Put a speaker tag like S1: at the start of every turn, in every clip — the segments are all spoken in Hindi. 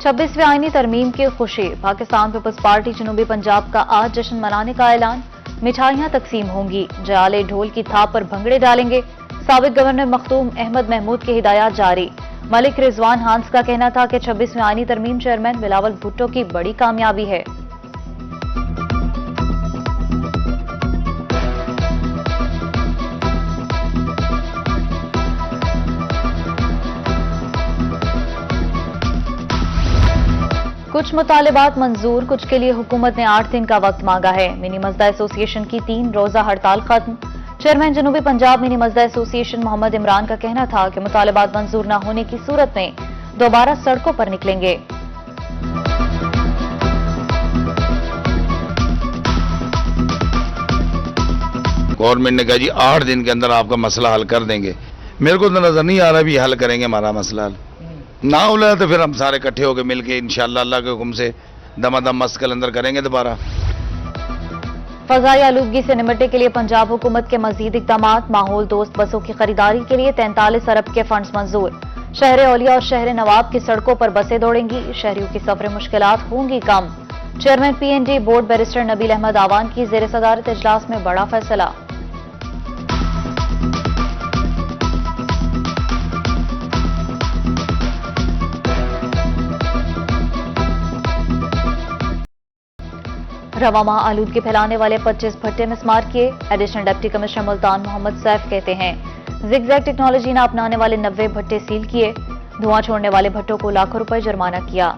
S1: 26वें आईनी तरमीम की खुशी। पाकिस्तान पीपल्स पार्टी जनूबी पंजाब का आज जश्न मनाने का ऐलान। मिठाइयां तकसीम होंगी, जयाले ढोल की थाप पर भंगड़े डालेंगे। साबिक गवर्नर मखदूम अहमद महमूद की हिदायत जारी। मलिक रिजवान हांस का कहना था कि 26वें आईनी तरमीम चेयरमैन बिलावल भुट्टो की बड़ी कामयाबी है। कुछ मुतालिबात मंजूर, कुछ के लिए हुकूमत ने 8 दिन का वक्त मांगा है। मिनी मजदा एसोसिएशन की 3 रोजा हड़ताल खत्म। चेयरमैन जनूबी पंजाब मिनी मजदा एसोसिएशन मोहम्मद इमरान का कहना था कि मुतालिबात मंजूर न होने की सूरत में दोबारा सड़कों पर निकलेंगे।
S2: गवर्नमेंट ने कहा जी 8 दिन के अंदर आपका मसला हल कर देंगे। मेरे को तो नजर नहीं आ रहा भी हल करेंगे हमारा मसला हल। ना उला तो फिर हम सारे इकट्ठे होकर मिलके इंशाअल्लाह अल्लाह के हुक्म से दमादम मस्त कल अंदर करेंगे दोबारा।
S1: फजाई आलूदगी से निपटने के लिए पंजाब हुकूमत के मजीद इकदाम। माहौल दोस्त बसों की खरीदारी के लिए 43 अरब के फंड्स मंजूर। शहर औलिया और शहर नवाब की सड़कों पर बसें दौड़ेंगी। शहरियों की सफर मुश्किलात होंगी कम। Chairman PND board barrister Nabeel Ahmad Awan की जेर सदारत इजलास में बड़ा फैसला। रवा माह आलूदगी फैलाने वाले 25 भट्टे मिसमार किए। Additional deputy commissioner Multan Mohammad Saif कहते हैं जिगजैग टेक्नोलॉजी न अपनाने वाले 90 भट्टे सील किए। धुआं छोड़ने वाले भट्टों को लाखों रुपए जुर्माना किया।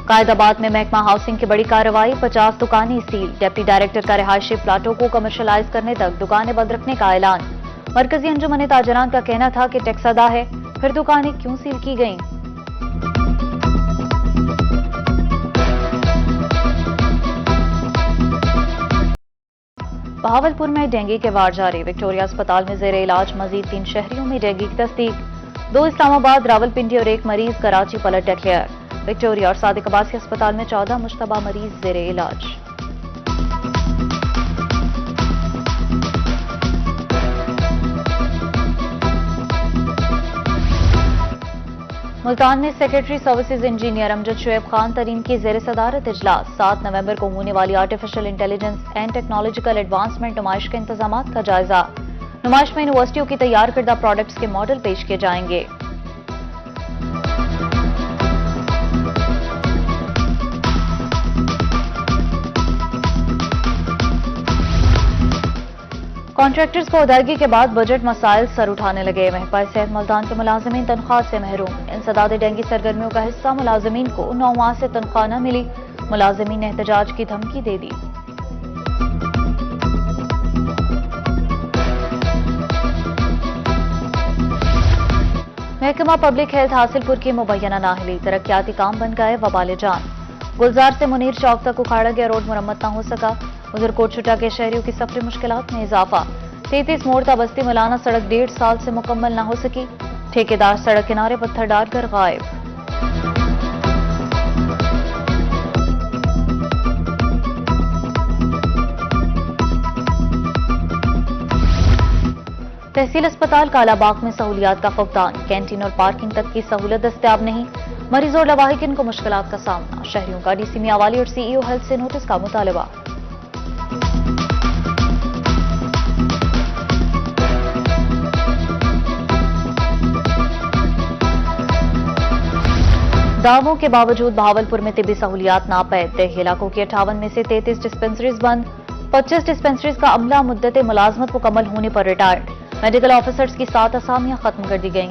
S1: कायदाबाद में महकमा हाउसिंग की बड़ी कार्रवाई। 50 दुकानें सील। डिप्टी डायरेक्टर का रिहायशी प्लाटों को कमर्शलाइज करने तक दुकानें बंद रखने का ऐलान। मरकजी अंजुमन ताजरान का कहना था कि टैक्स अदा है, फिर दुकानें क्यों सील की गईं? बहावलपुर में डेंगू के वार जारी। विक्टोरिया अस्पताल में जेर इलाज मजीद 3 शहरियों में डेंगू की तस्दीक। 2 इस्लामाबाद, रावलपिंडी और 1 मरीज कराची पलट डिक्लेयर। विक्टोरिया और सादिक अब्बासी अस्पताल में 14 मुश्तबा मरीज जेर इलाज। मुल्तान में secretary services engineer Amjad Shoaib Khan Tareen की जेर सदारत इजलास। 7 नवंबर को होने वाली artificial intelligence and technological advancement नुमाइश के इंतजामात का जायजा। नुमाइश में यूनिवर्सिटियों की तैयार करदा प्रोडक्ट्स के मॉडल पेश किए जाएंगे। कॉन्ट्रैक्टर्स को अदायगी के बाद बजट मसाइल सर उठाने लगे। महकमा सेहत मुल्तान के मुलाजमीन तनख्वाह से महरूम। इंसदाद डेंगू सरगर्मियों का हिस्सा मुलाजमीन को 9 माह से तनख्वाह न मिली। मुलाजमीन ने एहतजाज की धमकी दे दी। महकमा पब्लिक हेल्थ हासिलपुर की मुबैना नाहली। तरक्याती काम बन गए वबाले जान। गुलजार से मुनीर चौक तक उखाड़ा गया रोड मुरम्मत न हो सका। उधर कोटछुटा के शहरियों की सफरी मुश्किलात में इजाफा। 33 मोड़ बस्ती मलाना सड़क 1.5 साल से मुकम्मल न हो सकी। ठेकेदार सड़क किनारे पत्थर डालकर गायब। तहसील अस्पताल कालाबाग में सहूलियात का फुकदान। कैंटीन और पार्किंग तक की सहूलत दस्तयाब नहीं। मरीजों और लवाहिकिन को मुश्किलात का सामना। शहरियों का DC मियावाली और CEO हेल्थ से नोटिस का मुतालबा। दावों के बावजूद बहावलपुर में तिब्बी सहूलियात नापैद। देही इलाकों की 58 में से 33 डिस्पेंसरीज बंद। 25 डिस्पेंसरीज का अमला मुद्दत मुलाजमत मुकम्मल होने पर रिटायर्ड। मेडिकल ऑफिसर्स की 7 असामियां खत्म कर दी गईं।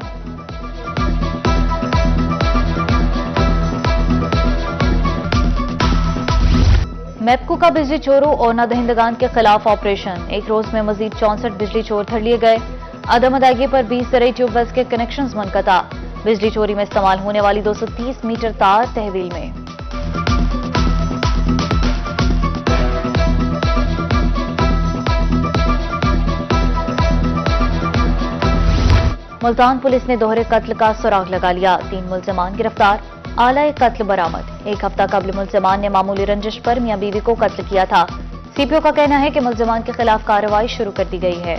S1: मेपको का बिजली चोरों और नादहिंदगान के खिलाफ ऑपरेशन। एक रोज में मजीद 64 बिजली चोर धर लिए गए। अदम अदायगी पर 20 ज़राई ट्यूबवेल्स के कनेक्शंस मुनक़ता। बिजली चोरी में इस्तेमाल होने वाली 230 मीटर तार तहवील में। मुल्तान पुलिस ने दोहरे कत्ल का सुराग लगा लिया। 3 मुल्ज़िमान गिरफ्तार। आला कत्ल बरामद। 1 हफ्ता कबल मुल्ज़िमान ने मामूली रंजिश पर मियां बीवी को कत्ल किया था। सीपीओ का कहना है कि मुल्जिमान के खिलाफ कार्रवाई शुरू कर दी गई है।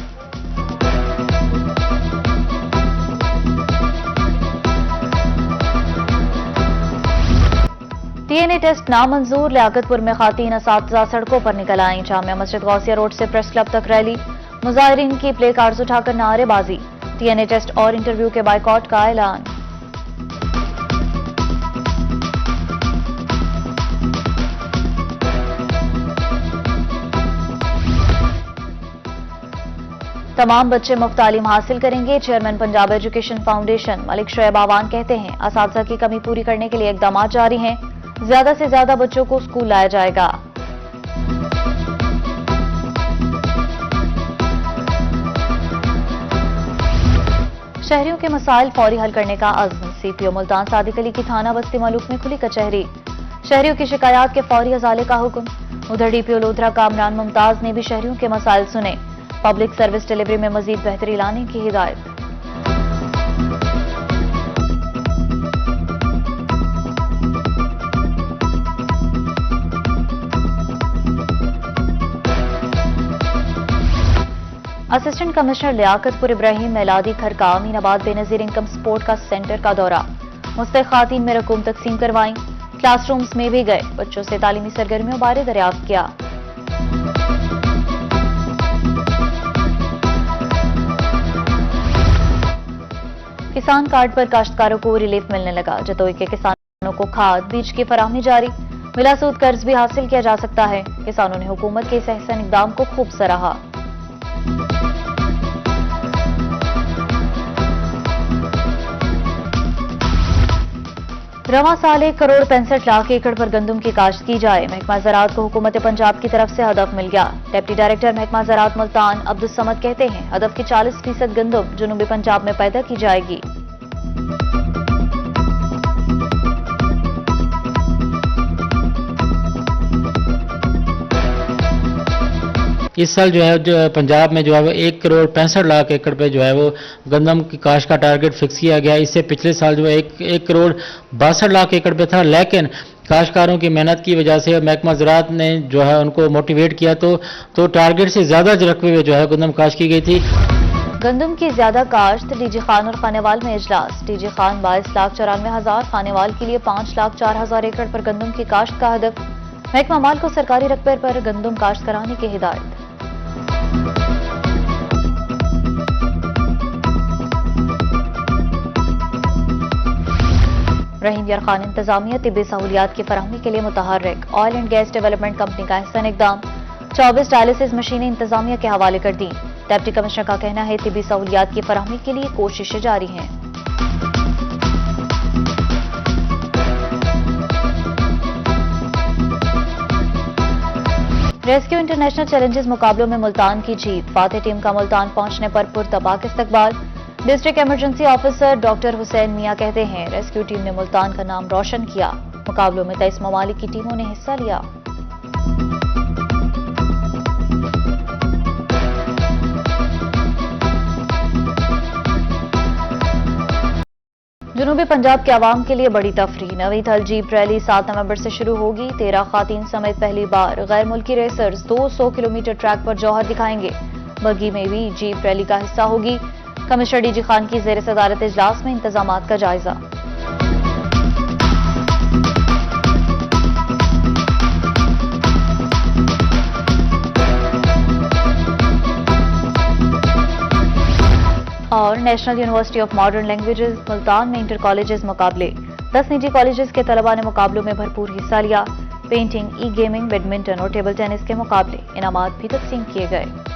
S1: डीएनए टेस्ट नामंजूर, लियाकतपुर में खातीन असातिज़ा सड़कों पर निकल आईं। जामिया मस्जिद गौसिया रोड से प्रेस क्लब तक रैली, मुजाहिरीन की प्ले कार्ड्स उठाकर नारेबाजी, डीएनए टेस्ट और इंटरव्यू के बाइकॉट का ऐलान। तमाम बच्चे मुफ्त तालीम हासिल करेंगे, chairman Punjab education foundation Malik Shoaib Awan कहते हैं। असातिज़ा की कमी पूरी करने के लिए इकदाम जारी हैं, ज्यादा से ज्यादा बच्चों को स्कूल लाया जाएगा। शहरियों के मसाइल फौरी हल करने का अज़्म, सीपीओ मुल्तान सादिक अली की थाना बस्ती मलूक में खुली कचहरी, शहरियों की शिकायत के फौरी अजाले का हुक्म। उधर डीपीओ लोधरा कामरान मुमताज ने भी शहरियों के मसाइल सुने, पब्लिक सर्विस डिलीवरी में मजीद बेहतरी लाने की हिदायत। असिस्टेंट कमिश्नर लियाकतपुर इब्राहिम मेलादी खरका अमीनाबाद बेनजीर इनकम सपोर्ट का सेंटर का दौरा, मुस्तहिक खातीन में रकूम तकसीम करवाई, क्लासरूम्स में भी गए, बच्चों से तालीमी सरगर्मियों बारे दरियाफ्त किया। किसान कार्ड पर काश्तकारों को रिलीफ मिलने लगा, जतोई के किसानों को खाद बीज की फराहमी जारी, बिलासूद कर्ज भी हासिल किया जा सकता है। किसानों ने हुकूमत के इस एहसान इक़दाम को खूब सराहा। रवां साल 1,65,00,000 एकड़ पर गंदम की काश्त की जाए, महकमा ज़राअत को हुकूमत पंजाब की तरफ से हदफ मिल गया। डिप्टी डायरेक्टर महकमा ज़राअत मुल्तान अब्दुल समद कहते हैं, हदफ की 40% गंदम जनूबी पंजाब में पैदा की जाएगी।
S3: इस साल जो है पंजाब में जो है वो 1,65,00,000 एकड़ पे जो है वो गंदम की काश्त का टारगेट फिक्स किया गया। इससे पिछले साल जो है 1,62,00,000 एकड़ पे था, लेकिन काश्तकारों की मेहनत की वजह से महकमा ज़राअत ने जो है उनको मोटिवेट किया तो टारगेट से ज्यादा रकबे में जो है गंदम काश्त की गई थी।
S1: गंदम की ज्यादा काश्त, डीजी खान और खानेवाल में इजलास, डीजी खान 22,94,000, खानेवाल के लिए 5,04,000 एकड़ पर गंदम की काश्त का हदफ, महकमा माल को सरकारी रकबे पर गंदम काश्त कराने की हिदायत। रहीम यार खान इंतजामिया तिब्बी सहूलियात की फराहमी के लिए मुतहर्रिक, oil and gas development company का एहसान इकदाम, 24 डायलिसिस मशीनें इंतजामिया के हवाले कर दी। डिप्टी कमिश्नर का कहना है, तिब्बी सहूलियात की फराहमी के लिए कोशिशें जारी हैं। रेस्क्यू इंटरनेशनल चैलेंजेस मुकाबलों में मुल्तान की जीत, फातेह टीम का मुल्तान पहुंचने पर पुरतबाक इस्तकबाल। District emergency officer doctor Hussain Mian कहते हैं, रेस्क्यू टीम ने मुल्तान का नाम रोशन किया। मुकाबलों में 23 ममालिक की टीमों ने हिस्सा लिया। जनूबी पंजाब के आवाम के लिए बड़ी तफरीह, नवी थल जीप रैली 7 नवंबर से शुरू होगी। 13 खातीन समेत पहली बार गैर मुल्की रेसर्स 200 किलोमीटर ट्रैक पर जौहर दिखाएंगे। बग्गी में भी जीप रैली का हिस्सा होगी। कमिश्नर डीजी खान की ज़ेर सदारत इजलास में इंतजामात का जायजा। और national university of modern languages Multan में इंटर कॉलेजेस मुकाबले, 10 निजी कॉलेजेस के तलबा ने मुकाबलों में भरपूर हिस्सा लिया। पेंटिंग, ई गेमिंग, बैडमिंटन और टेबल टेनिस के मुकाबले, इनामात भी तकसीम किए गए।